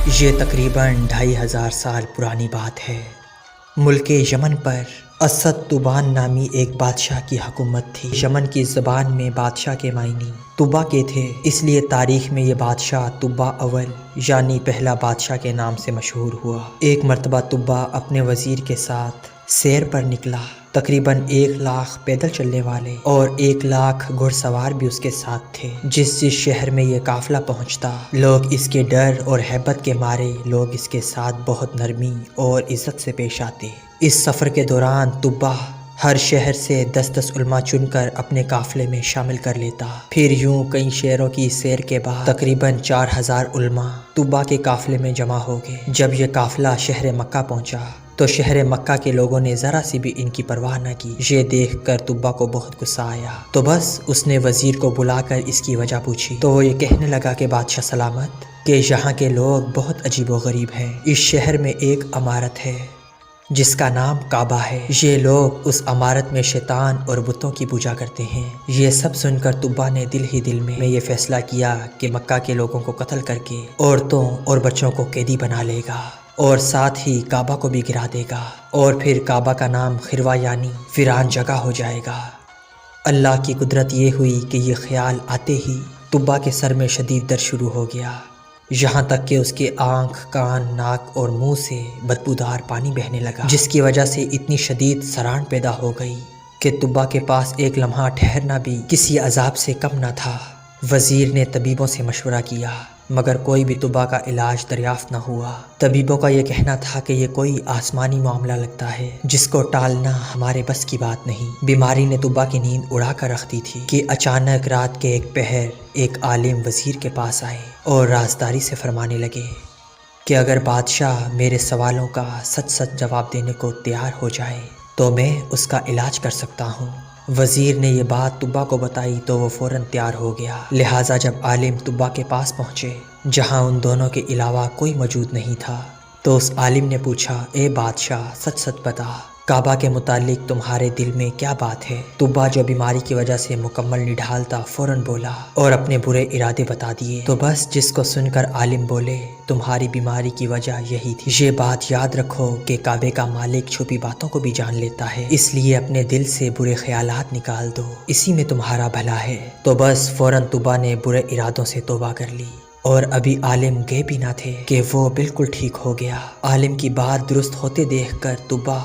یہ تقریباً 2500 سال پرانی بات ہے۔ ملک یمن پر اسد طبان نامی ایک بادشاہ کی حکومت تھی۔ یمن کی زبان میں بادشاہ کے معنی طبا کے تھے، اس لیے تاریخ میں یہ بادشاہ طبا اول یعنی پہلا بادشاہ کے نام سے مشہور ہوا۔ ایک مرتبہ طبا اپنے وزیر کے ساتھ سیر پر نکلا۔ تقریباً 1,00,000 پیدل چلنے والے اور 1,00,000 گھڑ سوار بھی اس کے ساتھ تھے۔ جس شہر میں یہ قافلہ پہنچتا، لوگ اس کے ڈر اور ہیبت کے مارے لوگ اس کے ساتھ بہت نرمی اور عزت سے پیش آتے۔ اس سفر کے دوران طبا ہر شہر سے 10 علماء چن کر اپنے قافلے میں شامل کر لیتا۔ پھر یوں کئی شہروں کی سیر کے بعد تقریباً 4,000 علماء طبا کے قافلے میں جمع ہو گئے۔ جب یہ قافلہ شہر مکہ پہنچا تو شہر مکہ کے لوگوں نے ذرا سی بھی ان کی پرواہ نہ کی۔ یہ دیکھ کر طبا کو بہت غصہ آیا، تو بس اس نے وزیر کو بلا کر اس کی وجہ پوچھی، تو وہ یہ کہنے لگا کہ بادشاہ سلامت، کہ یہاں کے لوگ بہت عجیب و غریب ہیں۔ اس شہر میں ایک عمارت ہے جس کا نام کعبہ ہے، یہ لوگ اس عمارت میں شیطان اور بتوں کی پوجا کرتے ہیں۔ یہ سب سن کر طبا نے دل ہی دل میں یہ فیصلہ کیا کہ مکہ کے لوگوں کو قتل کر کے عورتوں اور بچوں کو قیدی بنا لے گا اور ساتھ ہی کعبہ کو بھی گرا دے گا، اور پھر کعبہ کا نام خروا یعنی ویران جگہ ہو جائے گا۔ اللہ کی قدرت یہ ہوئی کہ یہ خیال آتے ہی طبا کے سر میں شدید درد شروع ہو گیا، یہاں تک کہ اس کے آنکھ، کان، ناک اور منہ سے بدبودار پانی بہنے لگا، جس کی وجہ سے اتنی شدید سران پیدا ہو گئی کہ طبا کے پاس ایک لمحہ ٹھہرنا بھی کسی عذاب سے کم نہ تھا۔ وزیر نے طبیبوں سے مشورہ کیا مگر کوئی بھی طبا کا علاج دریافت نہ ہوا۔ طبیبوں کا یہ کہنا تھا کہ یہ کوئی آسمانی معاملہ لگتا ہے جس کو ٹالنا ہمارے بس کی بات نہیں۔ بیماری نے طبا کی نیند اڑا کر رکھ دی تھی کہ اچانک رات کے ایک پہر ایک عالم وزیر کے پاس آئے اور رازداری سے فرمانے لگے کہ اگر بادشاہ میرے سوالوں کا سچ سچ جواب دینے کو تیار ہو جائے تو میں اس کا علاج کر سکتا ہوں۔ وزیر نے یہ بات طبا کو بتائی تو وہ فوراً تیار ہو گیا، لہٰذا جب عالم طبا کے پاس پہنچے جہاں ان دونوں کے علاوہ کوئی موجود نہیں تھا تو اس عالم نے پوچھا، اے بادشاہ سچ سچ بتا، کعبہ کے متعلق تمہارے دل میں کیا بات ہے؟ طبا جو بیماری کی وجہ سے مکمل نڈھال تھا فوراً بولا اور اپنے برے ارادے بتا دیے۔ تو بس جس کو سن کر عالم بولے، تمہاری بیماری کی وجہ یہی تھی۔ یہ بات یاد رکھو کہ کعبے کا مالک چھپی باتوں کو بھی جان لیتا ہے، اس لیے اپنے دل سے برے خیالات نکال دو، اسی میں تمہارا بھلا ہے۔ تو بس فوراً طبا نے برے ارادوں سے توبہ کر لی اور ابھی عالم گئے بھی نہ تھے کہ وہ بالکل ٹھیک ہو گیا۔ عالم کی بات درست ہوتے دیکھ کر طبا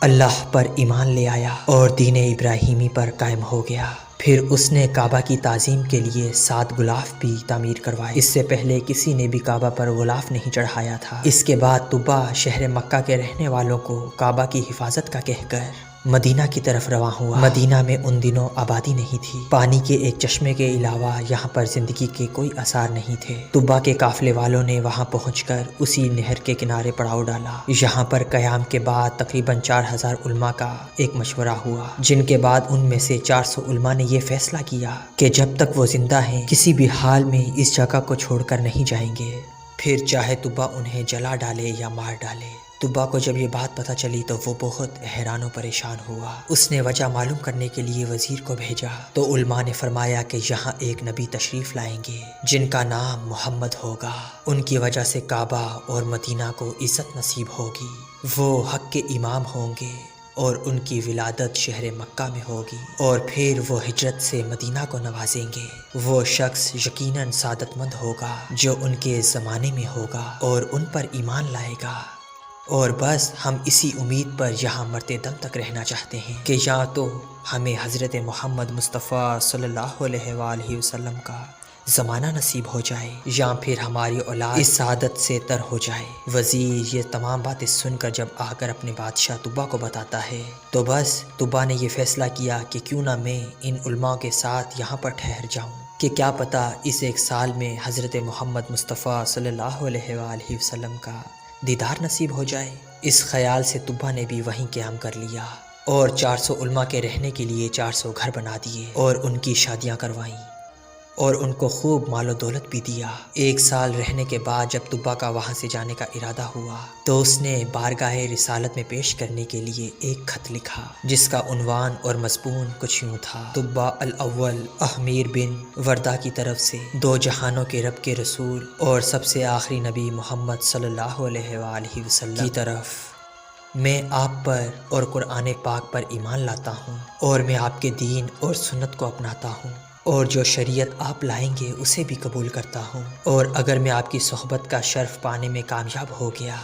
اللہ پر ایمان لے آیا اور دین ابراہیمی پر قائم ہو گیا۔ پھر اس نے کعبہ کی تعظیم کے لیے 7 غلاف بھی تعمیر کروائے، اس سے پہلے کسی نے بھی کعبہ پر غلاف نہیں چڑھایا تھا۔ اس کے بعد طبا شہر مکہ کے رہنے والوں کو کعبہ کی حفاظت کا کہہ کر مدینہ کی طرف رواں ہوا۔ مدینہ میں ان دنوں آبادی نہیں تھی، پانی کے ایک چشمے کے علاوہ یہاں پر زندگی کے کوئی آثار نہیں تھے۔ طبا کے قافلے والوں نے وہاں پہنچ کر اسی نہر کے کنارے پڑاؤ ڈالا۔ یہاں پر قیام کے بعد تقریباً 4,000 علماء کا ایک مشورہ ہوا، جن کے بعد ان میں سے 400 علماء نے یہ فیصلہ کیا کہ جب تک وہ زندہ ہیں کسی بھی حال میں اس جگہ کو چھوڑ کر نہیں جائیں گے، پھر چاہے طبا انہیں جلا ڈالے یا مار ڈالے۔ طبا کو جب یہ بات پتہ چلی تو وہ بہت حیران و پریشان ہوا۔ اس نے وجہ معلوم کرنے کے لیے وزیر کو بھیجا تو علماء نے فرمایا کہ یہاں ایک نبی تشریف لائیں گے جن کا نام محمد ہوگا، ان کی وجہ سے کعبہ اور مدینہ کو عزت نصیب ہوگی، وہ حق کے امام ہوں گے اور ان کی ولادت شہر مکہ میں ہوگی، اور پھر وہ ہجرت سے مدینہ کو نوازیں گے۔ وہ شخص یقیناً سعادت مند ہوگا جو ان کے زمانے میں ہوگا اور ان پر ایمان لائے گا، اور بس ہم اسی امید پر یہاں مرتے دم تک رہنا چاہتے ہیں کہ یا تو ہمیں حضرت محمد مصطفیٰ صلی اللہ علیہ وآلہ وسلم کا زمانہ نصیب ہو جائے یا پھر ہماری اولاد اس سعادت سے تر ہو جائے۔ وزیر یہ تمام باتیں سن کر جب آ کر اپنے بادشاہ طبا کو بتاتا ہے تو بس طبا نے یہ فیصلہ کیا کہ کیوں نہ میں ان علماء کے ساتھ یہاں پر ٹھہر جاؤں کہ کیا پتہ اس 1 سال میں حضرت محمد مصطفیٰ صلی اللہ علیہ وآلہ وسلم کا دیدار نصیب ہو جائے۔ اس خیال سے طبا نے بھی وہیں قیام کر لیا اور 400 علماء کے رہنے کے لیے 400 گھر بنا دیے اور ان کی شادیاں کروائیں اور ان کو خوب مال و دولت بھی دیا۔ 1 سال رہنے کے بعد جب طبا کا وہاں سے جانے کا ارادہ ہوا تو اس نے بارگاہ رسالت میں پیش کرنے کے لیے ایک خط لکھا جس کا عنوان اور مضمون کچھ یوں تھا: طبا الاول احمیر بن وردہ کی طرف سے 2 جہانوں کے رب کے رسول اور سب سے آخری نبی محمد صلی اللہ علیہ وآلہ وسلم کی طرف، میں آپ پر اور قرآن پاک پر ایمان لاتا ہوں اور میں آپ کے دین اور سنت کو اپناتا ہوں اور جو شریعت آپ لائیں گے اسے بھی قبول کرتا ہوں، اور اگر میں آپ کی صحبت کا شرف پانے میں کامیاب ہو گیا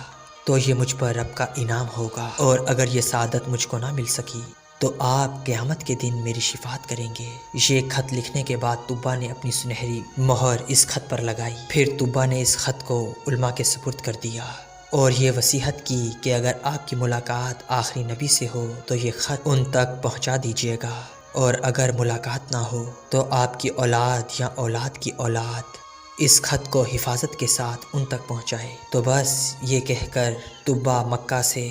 تو یہ مجھ پر رب کا انعام ہوگا، اور اگر یہ سعادت مجھ کو نہ مل سکی تو آپ قیامت کے دن میری شفاعت کریں گے۔ یہ خط لکھنے کے بعد طبا نے اپنی سنہری مہر اس خط پر لگائی۔ پھر طبا نے اس خط کو علماء کے سپرد کر دیا اور یہ وصیت کی کہ اگر آپ کی ملاقات آخری نبی سے ہو تو یہ خط ان تک پہنچا دیجیے گا، اور اگر ملاقات نہ ہو تو آپ کی اولاد یا اولاد کی اولاد اس خط کو حفاظت کے ساتھ ان تک پہنچائے۔ تو بس یہ کہہ کر طبا مکہ سے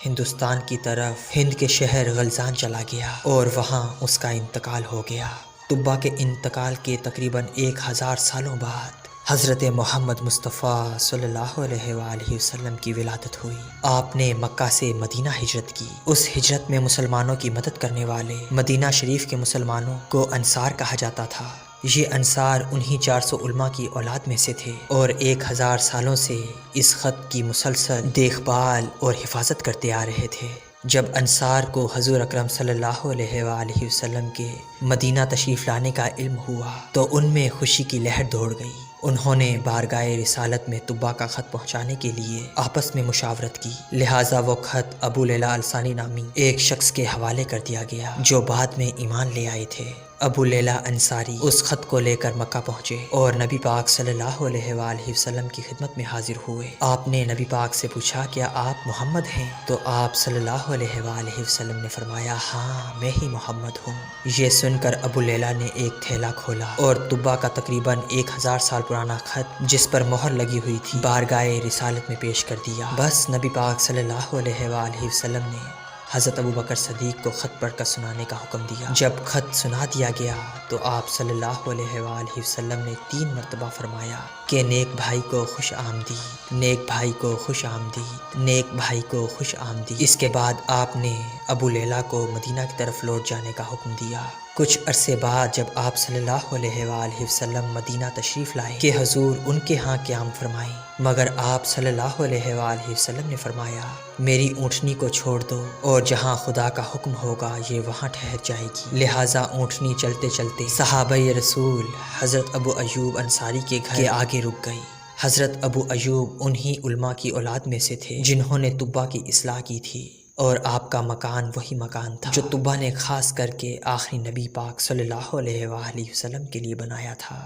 ہندوستان کی طرف ہند کے شہر غلزان چلا گیا اور وہاں اس کا انتقال ہو گیا۔ طبا کے انتقال کے تقریباً 1000 سالوں بعد حضرت محمد مصطفیٰ صلی اللہ علیہ وآلہ وسلم کی ولادت ہوئی۔ آپ نے مکہ سے مدینہ ہجرت کی۔ اس ہجرت میں مسلمانوں کی مدد کرنے والے مدینہ شریف کے مسلمانوں کو انصار کہا جاتا تھا۔ یہ انصار انہی 400 علماء کی اولاد میں سے تھے اور 1000 سالوں سے اس خط کی مسلسل دیکھ بھال اور حفاظت کرتے آ رہے تھے۔ جب انصار کو حضور اکرم صلی اللہ علیہ وآلہ وسلم کے مدینہ تشریف لانے کا علم ہوا تو ان میں خوشی کی لہر دوڑ گئی۔ انہوں نے بارگاہ رسالت میں طبا کا خط پہنچانے کے لیے آپس میں مشاورت کی، لہٰذا وہ خط ابو لیلہ الثانی نامی ایک شخص کے حوالے کر دیا گیا جو بعد میں ایمان لے آئے تھے۔ ابو لیلہ انصاری اس خط کو لے کر مکہ پہنچے اور نبی پاک صلی اللہ علیہ وآلہ وسلم کی خدمت میں حاضر ہوئے۔ آپ نے نبی پاک سے پوچھا، کیا آپ محمد ہیں؟ تو آپ صلی اللہ علیہ وآلہ وسلم نے فرمایا، ہاں میں ہی محمد ہوں۔ یہ سن کر ابو لیلہ نے ایک تھیلا کھولا اور طبا کا تقریباً 1000 سال پرانا خط جس پر مہر لگی ہوئی تھی بارگاہ رسالت میں پیش کر دیا۔ بس نبی پاک صلی اللہ علیہ وآلہ وسلم نے حضرت ابو بکر صدیق کو خط پڑھ کر سنانے کا حکم دیا۔ جب خط سنا دیا گیا تو آپ صلی اللہ علیہ وآلہ وسلم نے 3 مرتبہ فرمایا کہ نیک بھائی کو خوش آمدید، نیک بھائی کو خوش آمدید، نیک بھائی کو خوش آمدید۔ اس کے بعد آپ نے ابو لیلہ کو مدینہ کی طرف لوٹ جانے کا حکم دیا۔ کچھ عرصے بعد جب آپ صلی اللہ علیہ وآلہ وسلم مدینہ تشریف لائے کہ حضور ان کے ہاں قیام فرمائیں، مگر آپ صلی اللہ علیہ وآلہ وسلم نے فرمایا، میری اونٹنی کو چھوڑ دو اور جہاں خدا کا حکم ہوگا یہ وہاں ٹھہر جائے گی۔ لہٰذا اونٹنی چلتے چلتے صحابہ رسول حضرت ابو ایوب انصاری کے گھر کے آگے رک گئی۔ حضرت ابو ایوب انہی علماء کی اولاد میں سے تھے جنہوں نے طبا کی اصلاح کی تھی، اور آپ کا مکان وہی مکان تھا جو طبا نے خاص کر کے آخری نبی پاک صلی اللہ علیہ وآلہ وسلم کے لیے بنایا تھا۔